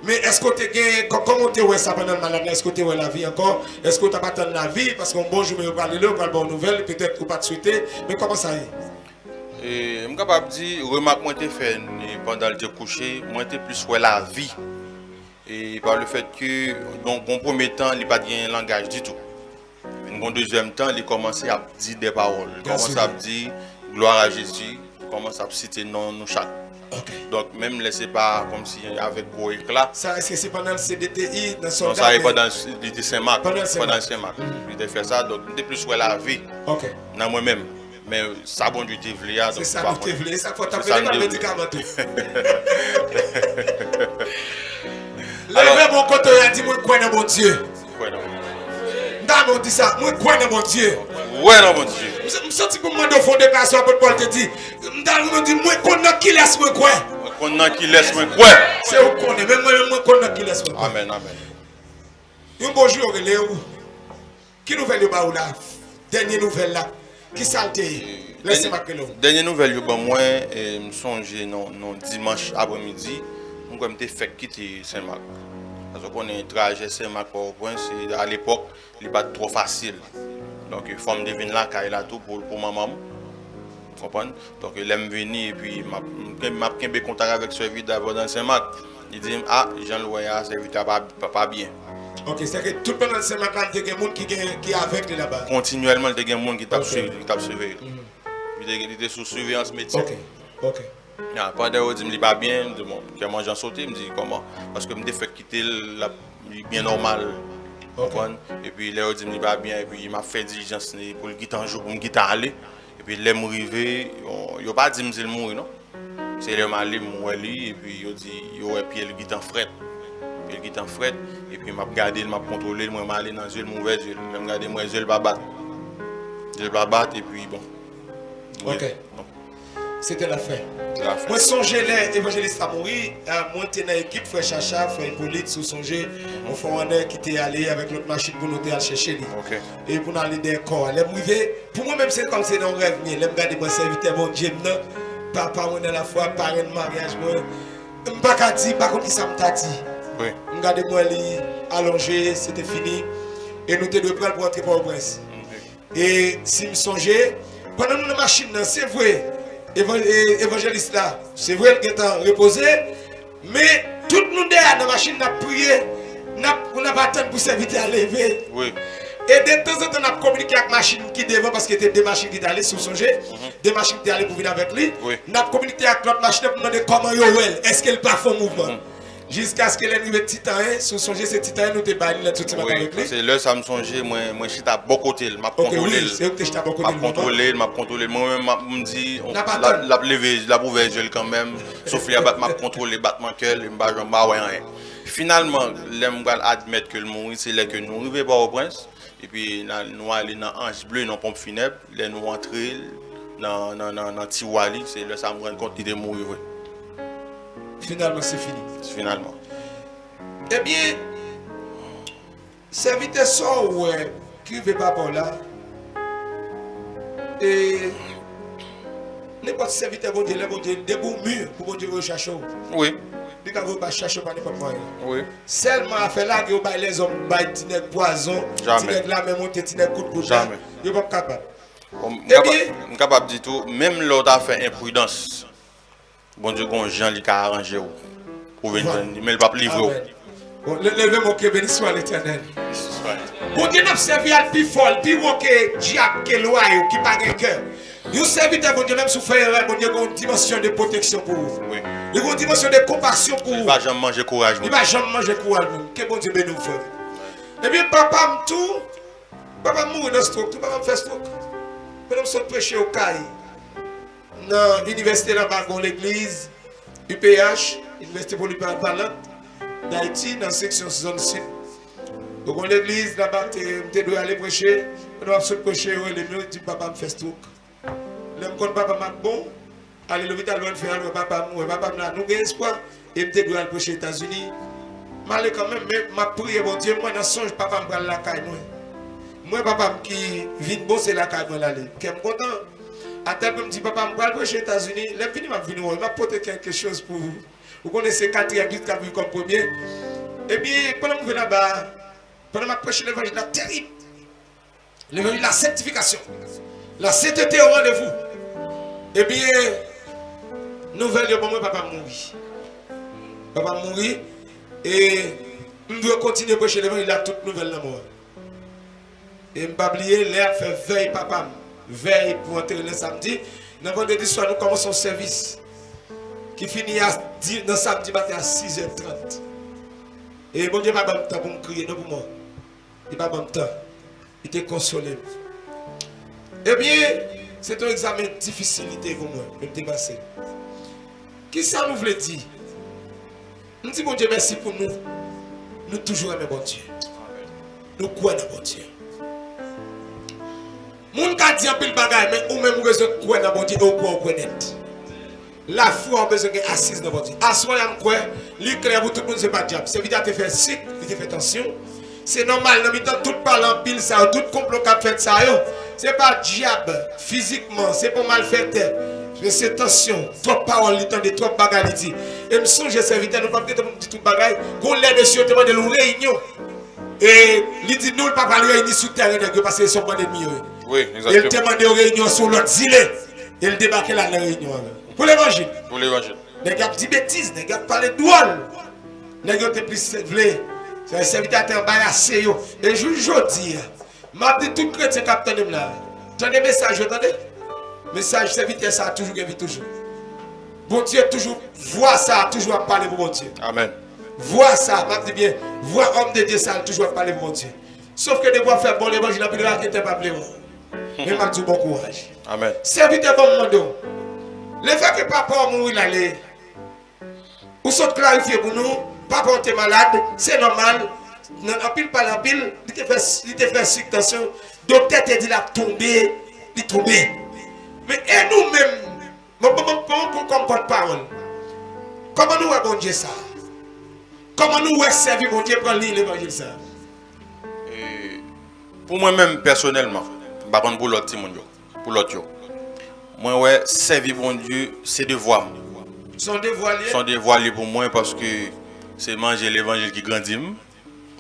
Mais est-ce qu'on est comment on ouais ça pendant le malade? Est-ce qu'on est ouais la vie encore? Est-ce qu'on t'a pas attendu la vie? Parce qu'on bon jour, mais on parle là, on parle bonne nouvelle, peut-être qu'on pas te souhaiter. Mais comment ça est? et je suis capable de dire, remarque, moi, j'ai fait pendant le coucher, moi, j'ai plus ouais la vie. Et par le fait que, donc, en premier temps, il n'y a pas de langage du tout. En deuxième temps, il commence à dire des paroles. Il Bien commence sûr. à dire gloire à Jésus. Il commence à citer non nous chaque. Ok. Donc, même laissez pas comme si avec gros éclat. Ça, est-ce que c'est pendant le CDTI, dans son Non, ça n'est pas dans l'idée Saint-Marc. Pendant le Saint-Marc. Saint-Marc. Il a fait ça, donc, il plus ouais la vie Ok. dans moi-même. Mais ça, bon Dieu, t'es venu. C'est ça, nous te voulons. Ça, faut C'est t'appeler ça, dans le nous médicament. Alors- Lève mon côté et dit moi crois dans mon Dieu. Ouais, non. Ndam on dit ça, moi crois dans mon Dieu. Ouais, non, mon Dieu. Je me sens pour moi de fond de classe pour Paul te dit. Ndam on dit moi connais qui laisse moi quoi. Qu'on a qui laisse moi quoi. C'est où connais même moi connais qui laisse moi quoi. Amen, amen. Un beau jour Léo. Qui nouvelle ba ou là? Dernière nouvelle là. Qui salté? Laissez-moi que l'eau. Dernière nouvelle, moi, je me songe non dimanche après-midi, je me fait quitter Saint-Marc. Parce qu'on a un trajet Saint-Marc Port-au-Prince, à l'époque, il n'est pas trop facile. Donc, il faut me devenir là, car il a tout pour ma maman. Vous comprenez? Donc, il aime venir et puis je suis en contact avec ce serviteur d'abord dans Saint-Marc. Il dit, ah, Jean-Louis, ce serviteur pas bien. Ok, c'est que tout le monde dans ce matin, il y a des gens qui est avec lui là-bas. Continuellement, il y a des gens qui Ok. surveillé. Il était sous surveillance médecine. Ok, ok. Pendant que je me dis pas bien, je dis bon, j'ai mangé en sauté, je me dis comment? Parce que je me fait quitter bien normal. Ok. Et puis là, je me dis pas bien, et puis il m'a fait diligence pour le guitar un jour, pour me guitar aller. Et puis là, je suis arrivé, il n'a pas dit que je mourir, non? C'est là, je suis allé, et puis il dit, il a puis le guitar fret. Puis le guitar fret, et puis il m'a regardé, il m'a contrôlé, moi, je suis allé dans les yeux, mon mauvais yeux, je regardé, moi, les yeux, pas battre. Je pas battre, et puis bon. Ok. Donc, C'était la fin. c'est la fin. Moi, songez les évangélistes à mourir. Moi, j'étais dans l'équipe, frère Chacha, frère Hippolyte, sous songer. On fait un qui était allé avec notre machine pour nous aller chercher. Lui. Ok. Et pour nous aller dans le corps. Pour moi-même, c'est comme c'est dans un rêve. Je me regarde mon serviteur, mon Dieu, papa, moi, dans la foi, parent de mariage, moi. Je ne peux pas dire, par contre, qui ça m'a dit. Oui. Regardez-moi, allongé, c'était fini. Et nous étions prêts pour entrer pour le prince. Et si je songeais, pendant nous, la machine, c'est vrai, évangéliste là, c'est vrai qu'il est reposé, mais tout le monde est dans la machine, a prié, on n'a pas attendu pour serviteur à lever. Oui. Et de temps en temps, on a communiqué avec la machine qui est devant parce qu'il y était des machines qui étaient allées sous songer, des machines qui étaient allées pour venir avec lui. Oui. On a communiqué avec l'autre machine pour demander comment il est, est-ce qu'elle pas fait mouvement. Jusqu'à ce qu'elle arrive Titan, sous songer, c'est Titan, nous te baillons là tout de suite Oui, avec lui. c'est là ça me songeait, moi je suis à bon côté, m'a Ok, contrôlé. oui, c'est eux que je t'ai beaucoup M'a contrôlé, moi-même me dit N'a pas la lever, la ouvert yeux quand même, sauf les m'a contrôlé battement cœur, il m'a pas rien. Finalement, l'aime admettre que le mourir c'est là que nous arrivons pas au prince et puis nous aller dans Ange Bleu dans pompe funèbre, là nous rentrer, dans Tiwali, c'est là ça me rend compte qu'il est mort. Finalement, c'est fini. Finalement. Eh bien, serviteur sort ouais, qui veut pas par là. Et n'importe serviteur, bon Dieu, debout mur pour bon Dieu rechercher. Oui. Il ne pas chercher par n'importe quoi. Oui. Seulement à faire là, que les hommes baillent des poison, des la même monter, des coups de coude. Jamais. Ils ne sont pas capables. Je suis capable de dire tout, même l'autre a fait imprudence. Bon Dieu, quand Jean lui a arrangé pour venir, mais il ne va pas livrer. Bon, le mot que béni soit l'Éternel. Bon Dieu n'a servi à plus fort, plus haut que diable, que loi, qui n'a pas de cœur. Vous servitez bon Dieu, même si vous faites erreur, bon Dieu, il y a une dimension de protection pour vous. Oui. Il y a une dimension de compassion pour vous. Il ne va jamais manger courage. Il ne va jamais manger courage. Que bon Dieu bénisse nous. Et bien, papa mourit dans stroke, tout papa me fait stroke. Nous sommes prêchés au CAI. Dans l'université là-bas, dans l'église, UPH, Université Polyvalente d'Haïti, dans la section zone sud. Donc, dans l'église là-bas, tu dois aller prêcher. Nous avons prêché, les mieux, tu papa me fait stroke. L'homme quand papa m'a bon, aller l'hôpital, on fait un papa mourir, papa m'a nous avons espoir, et je dois aller prêcher aux États-Unis. Mais quand même, ma prière, bon Dieu, moi, dans le songe, papa me prend la caille. Moi, papa qui vient bon, c'est la caille, moi, l'aller. Je suis content. À tel me dit, papa, je vais prêcher aux États-Unis. Les fini, il m'a apporté quelque chose pour vous. Vous connaissez 4e but qui a vu comme premier. Et bien, pendant que je vais là-bas, pendant que je prêche l'évangile, la terrible. L'évangile, la sanctification. La sainteté au rendez-vous. Et bien, nouvelle de moi, papa mourit. Papa mourit. Et je dois continuer à prêcher l'évangile, il a toute nouvelle dans moi. Et je ne pas oublier, l'air fait veille, papa. Veille pour entrer le samedi. Dans le vendredi soir, nous commençons le service. Qui finit dans samedi matin à 6h30. Et mon Dieu, il n'a pas de temps pour me crier, non pour moi. Il n'a pas de temps. Il était consolé. Eh bien, c'est un examen difficile pour moi, de me dépasser. Qui ça nous veut dire? Nous disons, mon Dieu, merci pour nous. Nous toujours aimons bon Dieu. Nous croyons dans bon Dieu. Moun ka di un pile bagay, mais ou même besoin de croire dans bon Dieu, ou quoi connaître. La foi a besoin d'assise dans bon Dieu. Assoir yam quoi, li clair pour tout le monde c'est pas diable. C'est vite à te faire sick, il te fait tension. C'est normal, dans mi-temps tout parle en pile ça, tout complot qu'a fait ça yo. C'est pas diable physiquement, c'est pas mal fait. Mais c'est tension, trop parole, li tande trop bagay li dit. Et me songe serviteur nous pas peut-être dit tout bagay, qu'on les monsieur demande une réunion. Et il dit nous pas parler réunir sous terrain parce que sont pas d'ennemis. Oui, exactement. Il demande une réunion sur l'autre zile. Il débarque là la réunion. Pour l'évangile. Pour l'évangile. Les gars dit bêtises, les gars parlent drôle. Les gars étaient plus vle. C'est un serviteur qui embarrassé yo. Et je dis, m'a dit tout chrétien capitaine là. Tenez message, attendez. Message serviteur ça a toujours gagné toujours. Bon Dieu toujours voit ça, toujours à parler pour bon Dieu. Amen. Vois ça, m'a dit bien, vois homme de Dieu ça toujours à parler pour bon Dieu. Sauf que de voir faire bon l'évangile, puis là qui était pas plaisant. Mais m'a dit bon courage. Amen. Serviteur bon monde. Le fait que papa mourit là, ou sont clarifiés pour nous, papa était malade, c'est normal. En pile par en pile, il te fait circulation. Docteur te dit la tomber, il tomber. Mais et nous-mêmes, comme porte-parole, comment nous bon Dieu ça? Comment nous servir bon Dieu pour lire l'évangile ça? Pour moi-même personnellement, je ne sais pas pour l'autre, pour l'autre. Moi, ouais, servir bon Dieu, c'est devoir. Son devoir lié? Son devoir lié pour moi parce que c'est manger l'évangile qui grandit.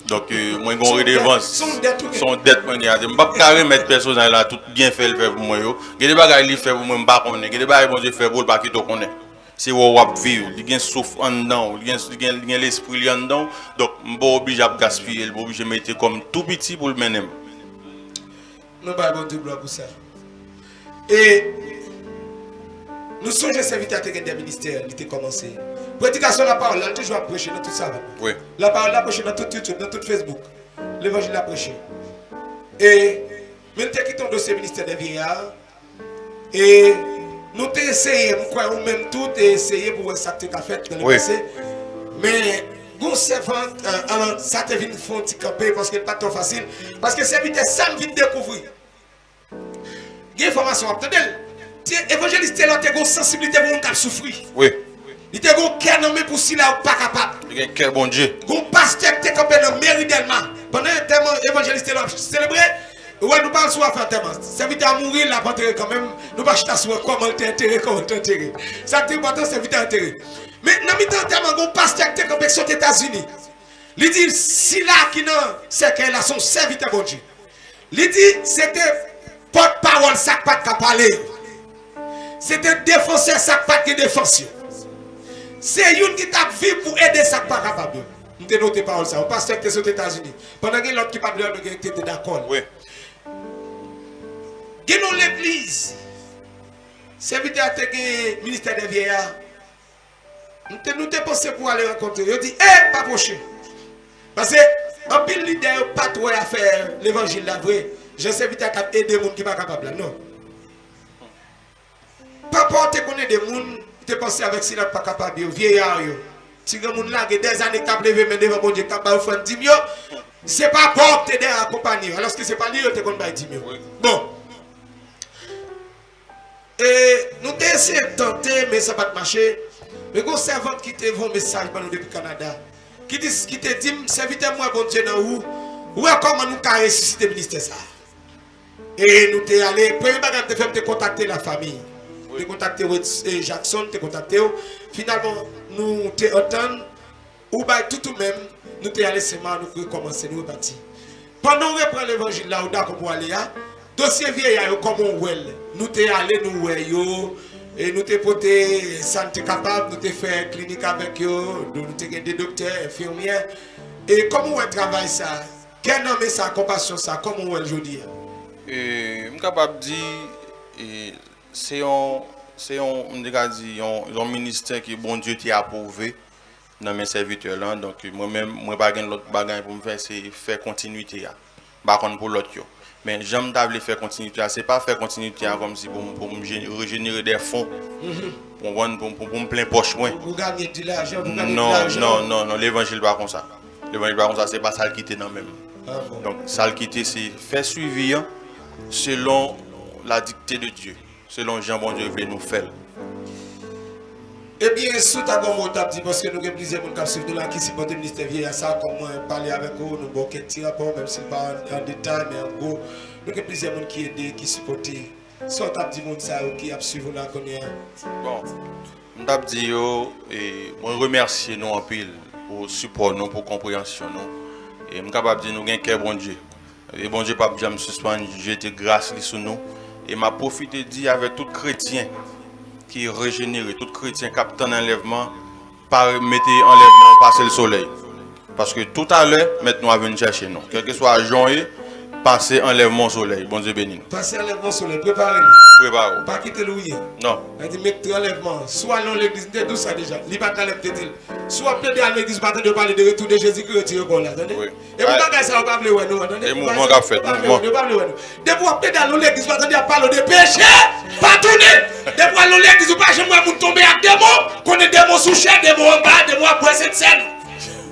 Donc, moi, j'ai une redevance. Son dette, je ne peux pas remettre personne là, tout bien fait le faire pour moi. Il y a des choses qui fait pour moi, je ne sais pas. Il y a des choses que bon Dieu fait pour moi, je ne sais pas. C'est où on va vivre, il y a un souffle en dedans, il y a l'esprit en dedans. Donc, je ne suis pas obligé de gaspiller, je suis obligé de mettre comme tout petit pour le mener. Nous ne pouvons pas pour ça. Et nous sommes serviteurs des ministères, il a commencé. Prédication de la parole, elle toujours prêché dans tout ça. Oui. La parole, elle a prêché dans tout YouTube, dans tout Facebook. L'évangile l'a prêché. Et nous avons quitté le dossier ministère des vieillards. Et nous avons essayé, nous même tout essayé pour voir ça que tu as fait dans le passé. Mais nous servante, alors ça te vient faire un petit campé parce que ce n'est pas trop facile. Parce que serviteur, ça me vient découvrir. Il y a une information, attendez. Évangéliste là t'es une sensibilité pour on souffrir. Oui. Il était un cœur nommé pour si là pas capable. Il y a un cœur bon Dieu. Un pasteur qui était campé dans mairie d'Elma. Pendant un thème évangéliste là célébrer. Ouais, nous parlons sur affaire thème. C'est vite à mourir là pour quand même. Nous pas chita sur comment t'enterrer, comment t'enterrer. Ça qui est important c'est vite à enterrer. Mais dans mi temps thème un pasteur qui était campé aux États-Unis. Il dit si là qui non c'est qu'elle a son serviteur bon Dieu. Il dit c'était porte-parole ça pas de parler. C'était défenseur ça pas de défense. C'est une qui t'a vu pour aider ça pas capable. Nous te noté parole ça. On pasteur qui est aux États-Unis. Pendant que l'autre qui parle de nous était d'accord. Oui. Dans l'église. Serviteur de ministère des vieillards. Nous te pensé pour aller rencontrer. Il dit pas prochain. Parce que un pile leader pas trop à faire l'évangile là vrai. Je serviteur qui aider les gens qui pas capable non. Pas porter connaître des gens te penser avec si là pas capable vieillard yo. Si grand monde là des années t'a levé mais devant bon Dieu t'a pas offrir 10 000, c'est pas pour t'aider à accompagner alors que c'est pas lui te connaît pas 10 000. Bon. Et nous t'ai essayé de tenter mais ça pas marcher. Mais go servante qui te vend message pour nous depuis Canada. Qui te dit serviteur moi bon Dieu dans où comment nous ca ressusciter ministère ça. Et nous t'es allé premier bagage te faire te contacter la famille. Te contacter Jackson, te contacter finalement nous te entendre ou bah tout même nous t'es allé seulement nous commencer nous repartir. Pendant on reprend l'évangile là ou d'accord pour aller là dossier vieillard comment well nous t'es allé nous yo et nous t'es porté santé capable nous t'es fait clinique avec yo nous t'es des docteurs infirmières et comment on travaille ça quel nom ça compassion ça comment on aujourd'hui et je suis capable de dire c'est un ministère qui bon Dieu t'a approuvé dans mes serviteurs là donc moi-même moi pas gain l'autre bagage pour me faire c'est faire continuité là par contre pour l'autre mais j'aime d'abord faire continuité c'est pas faire continuité comme si pour me régénérer des fonds pour me plein poche moi pour gagner de l'argent pour gagner de l'argent non l'évangile pas comme ça l'évangile pas comme ça c'est pas ça le quitter non même donc ça le quitter c'est faire suivi selon la dictée de Dieu selon Jean bon Dieu veut nous faire. Eh bien, sous ta gomme, on t'a dit parce que nous avons plusieurs personnes qui qui supportent le ministère vieillard, ça, comment parler avec eux, nous avons quelques petits rapports, même si pas en détail, mais en gros, nous avons plusieurs personnes qui aident, qui supportent. Soit on t'a dit ça, qui a suivi la connaître. Bon, on t'a dit, et on remercie nous en pile pour support, nous, pour compréhension. Et je suis capable de dire, nous avons un cœur bon Dieu. Et bon Dieu, Papa, je me suspends, j'ai été grâce sur nous. Et m'a profité de dire avec tout chrétien qui est régénéré, tout chrétien qui a un enlèvement, pas mettre enlèvement, passer le soleil. Parce que tout à l'heure, maintenant, on va venir chercher nous. Quel que soit journée, passer enlèvement soleil. Bon Dieu béni. Passer enlèvement soleil, préparez-nous. Préparez-vous. Pas quitter le ouïe. Non. Elle dit, mettre enlèvement. Soit dans l'église, tout ça déjà. Libat enlève dit. Soit peut-être à l'église, pas de parler de retour de Jésus qui retire là. Attendez. Et vous regardez ça, on va parler de nous. Attendez. Et mouvement qu'a fait. Mouvement. Depuis vous peut-être dans l'église, pas de parler de péché. Pas tourner. Depuis dans l'église, vous pas jamais tomber avec des mots. Qu'on est des mots sous chair, des mots en bas, des mots à boire cette scène.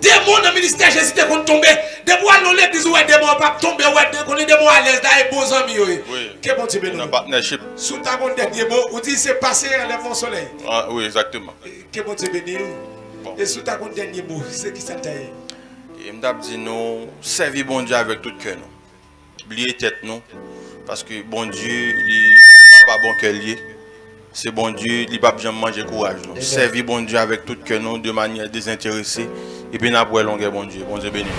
Des mots dans le ministère, j'ai cité qu'on tombe. Des mots dans l'église, où des mots pas tomber, qu'on est des mots à l'aise, là, et beaux amis. Oui. Que bon Dieu bénisse. Un partnership. Sous ta bonne dernier mot, vous dites c'est passé à l'enlèvement soleil. Ah, oui, exactement. Que bon Dieu bénisse. Bon. Et sous ta bonne dernier mot, c'est qui ça taille. Et je me dis, nous, servir bon Dieu avec tout cœur. Oubliez tête, nous. Parce que bon Dieu, il n'est pas bon cœur lié. C'est bon Dieu, il ne peut pas jamais manger courage. Servir bon Dieu avec tout cœur, nous, de manière désintéressée. Et puis, nous avons bon Dieu. Bon Dieu béni.